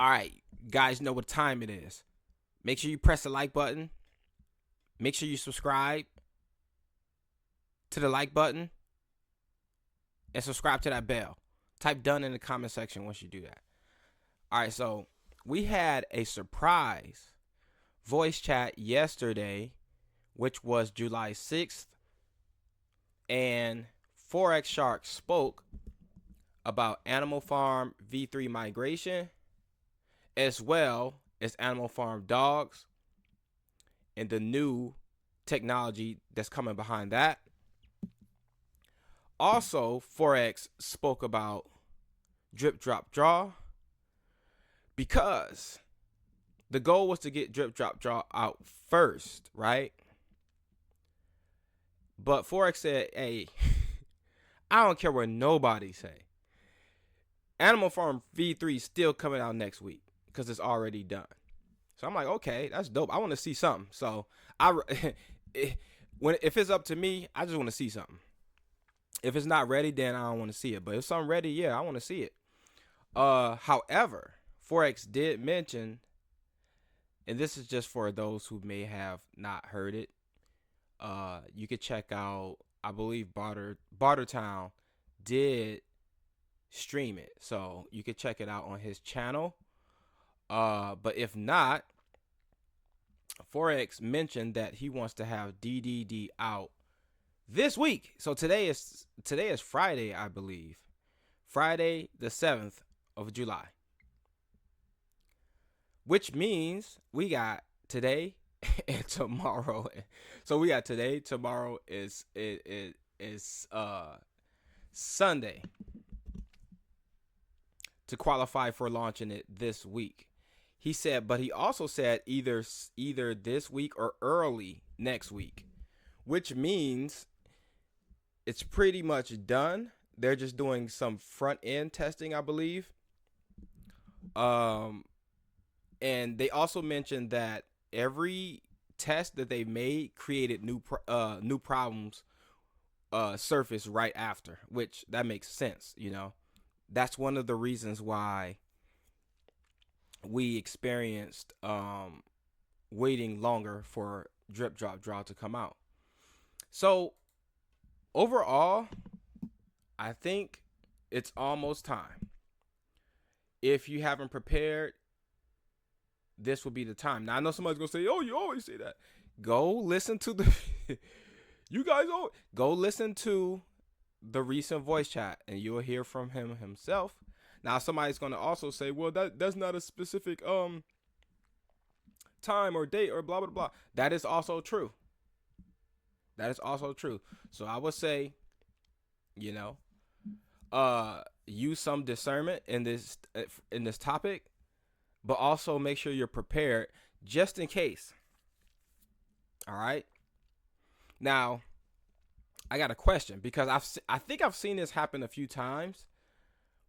All right, guys know what time it is. Make sure you press the like button. Make sure you subscribe to the like button and subscribe to that bell. Type done in the comment section once you do that. All right, so we had a surprise voice chat yesterday, which was July 6th, and Forex Shark spoke about Animal Farm V3 migration, as well as Animal Farm dogs and the new technology that's coming behind that. Also, Forex spoke about drip, drop, draw, because the goal was to get drip, drop, draw out first, right? But Forex said, hey, I don't care what nobody say. Animal Farm V3 is still coming out next week because it's already done. So I'm like, okay, that's dope. I want to see something. So if it's up to me, I just want to see something. If it's not ready, then I don't want to see it. But if something ready, yeah, I want to see it. However, Forex did mention, and this is just for those who may have not heard it. You could check out, I believe Bartertown did stream it, so you could check it out on his channel. But if not, Forex mentioned that he wants to have DDD out this week. So today is Friday, I believe. Friday the 7th of July. Which means we got today and tomorrow. So we got today, tomorrow is Sunday to qualify for launching it this week. He said, but he also said either this week or early next week, which means it's pretty much done. They're just doing some front end testing, I believe. And they also mentioned that every test that they made created new problems surface right after, which that makes sense. That's one of the reasons why we experienced waiting longer for drip, drop, draw to come out. So overall, I think it's almost time. If you haven't prepared, this will be the time. Now I know somebody's gonna say, "Oh, you always say that." Go listen to the you guys go listen to the recent voice chat, and you'll hear from him himself. Now somebody's gonna also say, "Well, that's not a specific time or date or blah blah blah." That is also true. That is also true. So I would say, use some discernment in this topic, but also make sure you're prepared just in case. All right. Now, I got a question, because I think I've seen this happen a few times,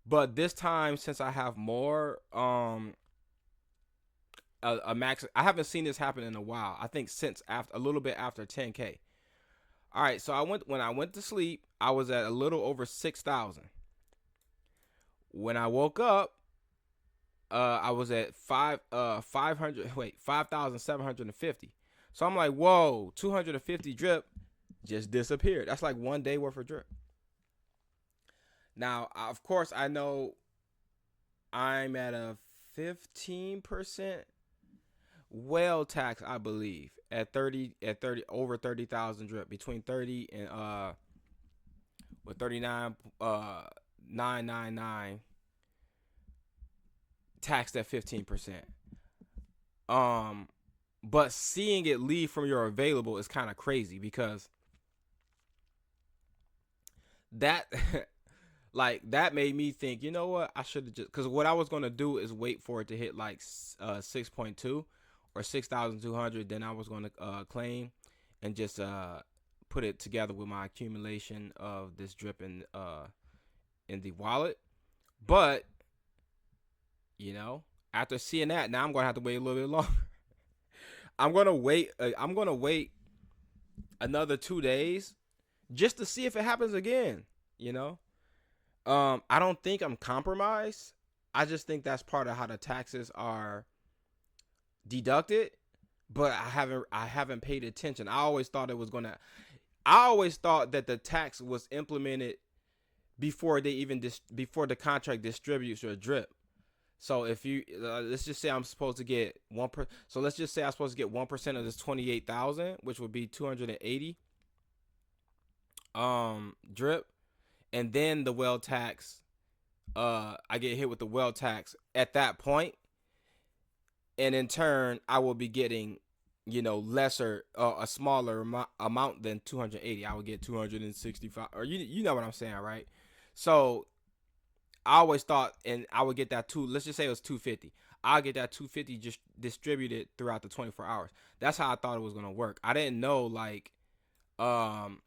but this time, since I have more a max, I haven't seen this happen in a while. I think since a little bit after 10K. All right, so when I went to sleep, I was at a little over 6,000. When I woke up, I was at 5,750. So I'm like, whoa, 250 drip just disappeared. That's like 1 day worth of drip. Now, of course, I know I'm at a 15% whale tax, I believe, at 30 over 30,000 drip, between 30 and with 39,999 taxed at 15%. But seeing it leave from your available is kind of crazy, because that that made me think, you know what, I should have just, because what I was going to do is wait for it to hit like 6.2 or 6,200. Then I was going to claim and just put it together with my accumulation of this drip in the wallet. But after seeing that, now I'm going to have to wait a little bit longer. I'm going to wait another 2 days just to see if it happens again. I don't think I'm compromised. I just think that's part of how the taxes are deducted, but I haven't paid attention. I always thought that the tax was implemented before they even before the contract distributes your drip. So if you let's just say I'm supposed to get so let's just say I'm supposed to get 1% of this 28,000, which would be 280 drip, and then the well tax. I get hit with the well tax at that point, and in turn I will be getting, lesser, a smaller amount than 280. I would get 265, or you know what I'm saying, right? So I always thought, and I would get that two. Let's just say it was 250. I'll get that 250 just distributed throughout the 24 hours. That's how I thought it was gonna work. I didn't know like, um,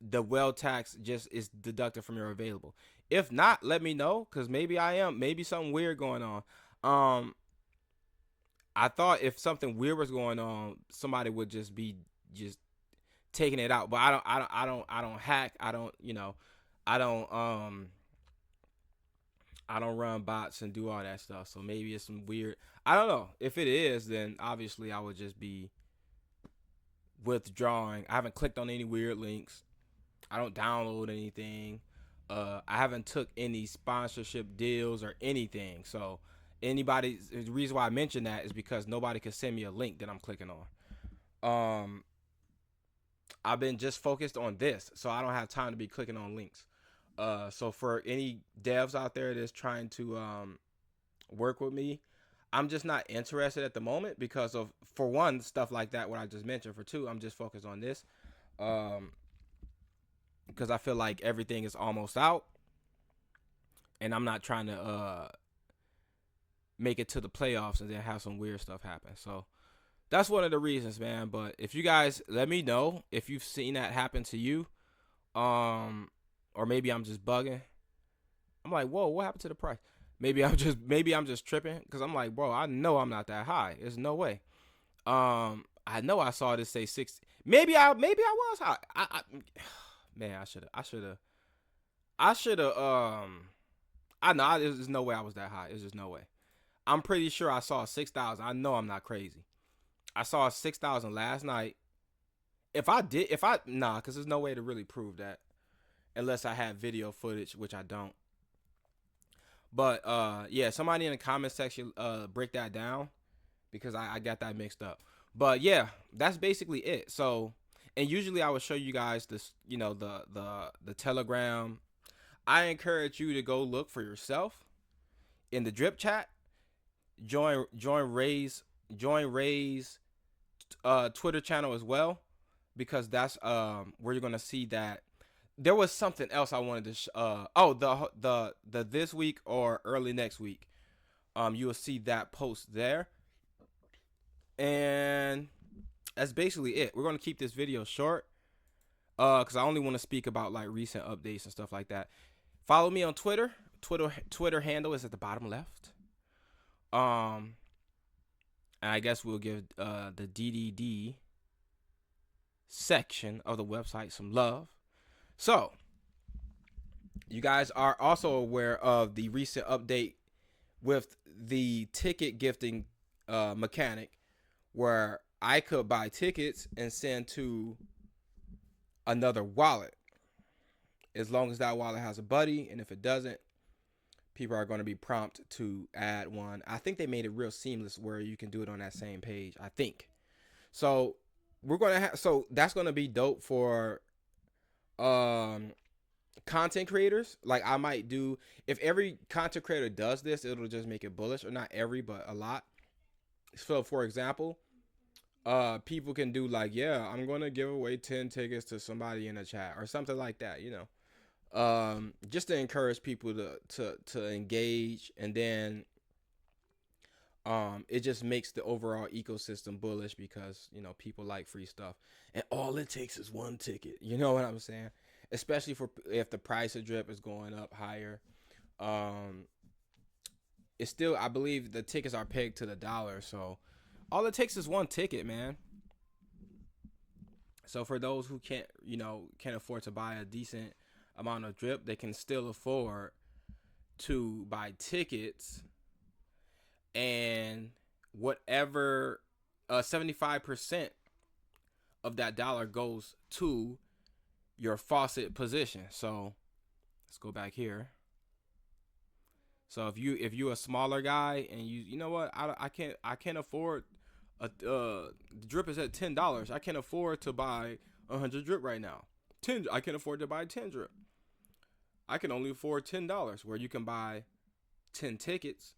the well tax just is deducted from your available. If not, let me know, because maybe something weird going on. Um, I thought if something weird was going on, somebody would just be just taking it out. But I don't hack. I don't I don't run bots and do all that stuff. So maybe it's some weird. I don't know. If it is, then obviously I would just be withdrawing. I haven't clicked on any weird links. I don't download anything. I haven't took any sponsorship deals or anything. So the reason why I mention that is because nobody can send me a link that I'm clicking on. I've been just focused on this, so I don't have time to be clicking on links. So for any devs out there that's trying to work with me, I'm just not interested at the moment because of, for one, stuff like that what I just mentioned. For two, I'm just focused on this, because I feel like everything is almost out, and I'm not trying to make it to the playoffs and then have some weird stuff happen. So that's one of the reasons, man. But if you guys let me know if you've seen that happen to you, or maybe I'm just bugging. I'm like, whoa, what happened to the price? Maybe I'm just tripping, because I'm like, bro, I know I'm not that high. There's no way. I know I saw this say 60. Maybe I was high. Man, I should have. I know there's no way I was that high. There's just no way. I'm pretty sure I saw 6,000. I know I'm not crazy. I saw 6,000 last night. Nah, because there's no way to really prove that unless I have video footage, which I don't. But yeah, somebody in the comment section break that down, because I got that mixed up. But yeah, that's basically it. So, and usually I would show you guys this, the Telegram. I encourage you to go look for yourself in the drip chat. Join Ray's Twitter channel as well, because that's where you're gonna see that there was something else I wanted to the this week or early next week. You will see that post there, and that's basically it. We're gonna keep this video short, because I only want to speak about like recent updates and stuff like that. Follow me on Twitter. Twitter handle is at the bottom left. And I guess we'll give the DDD section of the website some love. So, you guys are also aware of the recent update with the ticket gifting mechanic, where I could buy tickets and send to another wallet, as long as that wallet has a buddy, and if it doesn't, people are going to be prompted to add one. I think they made it real seamless where you can do it on that same page, I think. So that's going to be dope for content creators. Like, I might do, if every content creator does this, it'll just make it bullish. Or not every, but a lot. So for example, people can do like, yeah, I'm going to give away 10 tickets to somebody in the chat or something like that, just to encourage people to engage. And then it just makes the overall ecosystem bullish, because people like free stuff, and all it takes is one ticket. You know what I'm saying? Especially for if the price of drip is going up higher. It's still, I believe the tickets are pegged to the dollar, so all it takes is one ticket, man. So for those who can't afford to buy a decent amount of drip, they can still afford to buy tickets, and whatever 75% of that dollar goes to your faucet position. So let's go back here. So if you a smaller guy and you know what, I can't afford the drip is at $10. I can't afford to buy 100 drip right now. I can afford to buy 10 drip. I can only afford $10, where you can buy 10 tickets,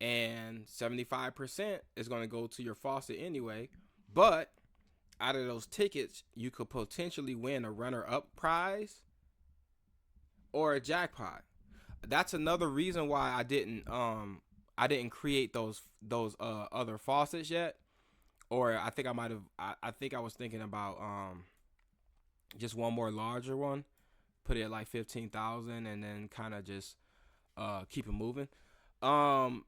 and 75% is going to go to your faucet anyway. But out of those tickets, you could potentially win a runner-up prize or a jackpot. That's another reason why I didn't create those other faucets yet. Or I think I might have I think I was thinking about just one more larger one, put it at like 15,000, and then kind of just keep it moving. Um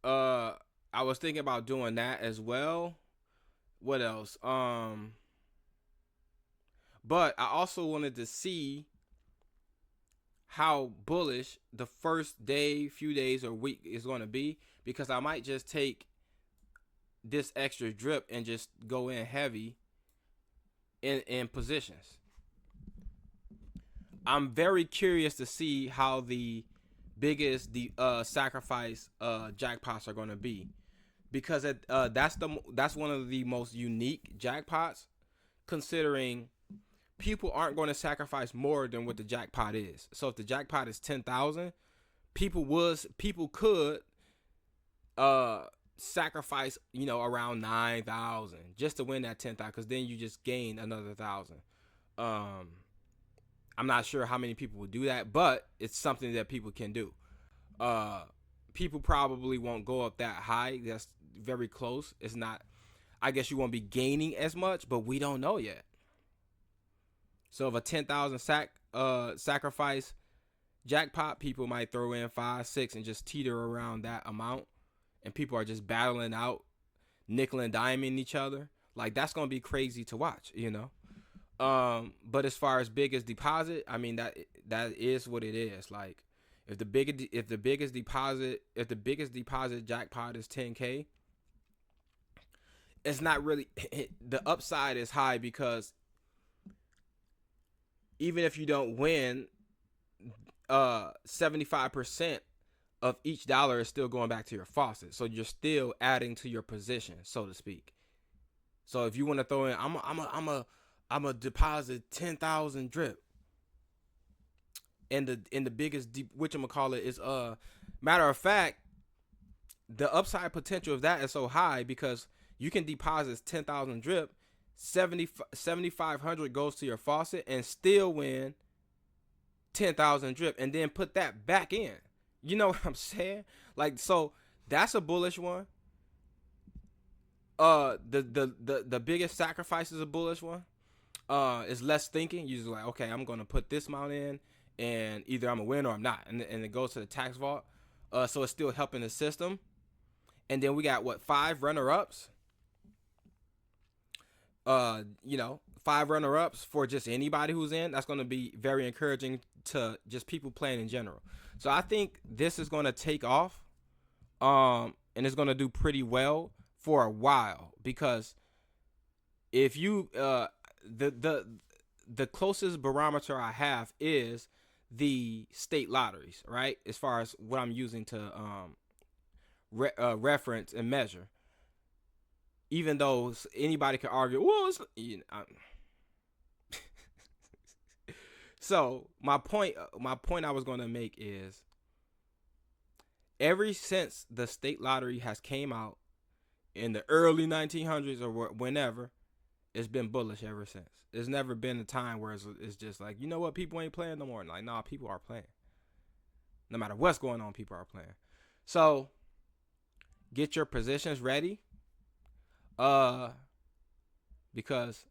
I was thinking about doing that as well. What else? But I also wanted to see how bullish the first day, few days, or week is going to be, because I might just take this extra drip and just go in heavy in positions. I'm very curious to see how the biggest sacrifice jackpots are going to be, because that's one of the most unique jackpots, considering people aren't going to sacrifice more than what the jackpot is. So if the jackpot is 10,000, people could sacrifice, around 9,000 just to win that 10,000, because then you just gain another 1,000. I'm not sure how many people would do that, but it's something that people can do. People probably won't go up that high. That's very close. It's not. I guess you won't be gaining as much, but we don't know yet. So if a 10,000 sacrifice jackpot, people might throw in 5, 6, and just teeter around that amount, and people are just battling out, nickel and diming each other. Like, that's gonna be crazy to watch, But as far as biggest deposit, I mean, that is what it is. Like, if the biggest deposit jackpot is 10K, it's not really the upside is high, because even if you don't win, 75% of each dollar is still going back to your faucet. So you're still adding to your position, so to speak. So if you want to throw in, I'm a deposit 10,000 drip, and the biggest whatchamacallit is matter of fact, the upside potential of that is so high, because you can deposit 10,000 drip, 7,500 goes to your faucet, and still win 10,000 drip, and then put that back in. You know what I'm saying? Like, so that's a bullish one. The biggest sacrifice is a bullish one. It's less thinking. You're just like, okay, I'm gonna put this amount in, and either I'm gonna win or I'm not, and it goes to the tax vault. So it's still helping the system. And then we got 5 runner-ups. 5 runner-ups for just anybody who's in. That's gonna be very encouraging to just people playing in general. So I think this is gonna take off, and it's gonna do pretty well for a while, because if you the closest barometer I have is the state lotteries, right? As far as what I'm using to reference and measure. Even though anybody can argue, well, so my point I was going to make is, ever since the state lottery has came out in the early 1900s or whenever, it's been bullish ever since. There's never been a time where it's just like, you know what, people ain't playing no more. Like, nah, people are playing. No matter what's going on, people are playing. So get your positions ready, because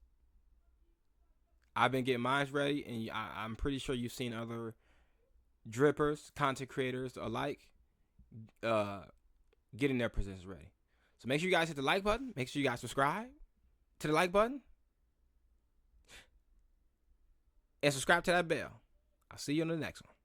I've been getting mine ready, and I'm pretty sure you've seen other drippers, content creators alike, getting their positions ready. So make sure you guys hit the like button. Make sure you guys subscribe to the like button, and subscribe to that bell. I'll see you on the next one.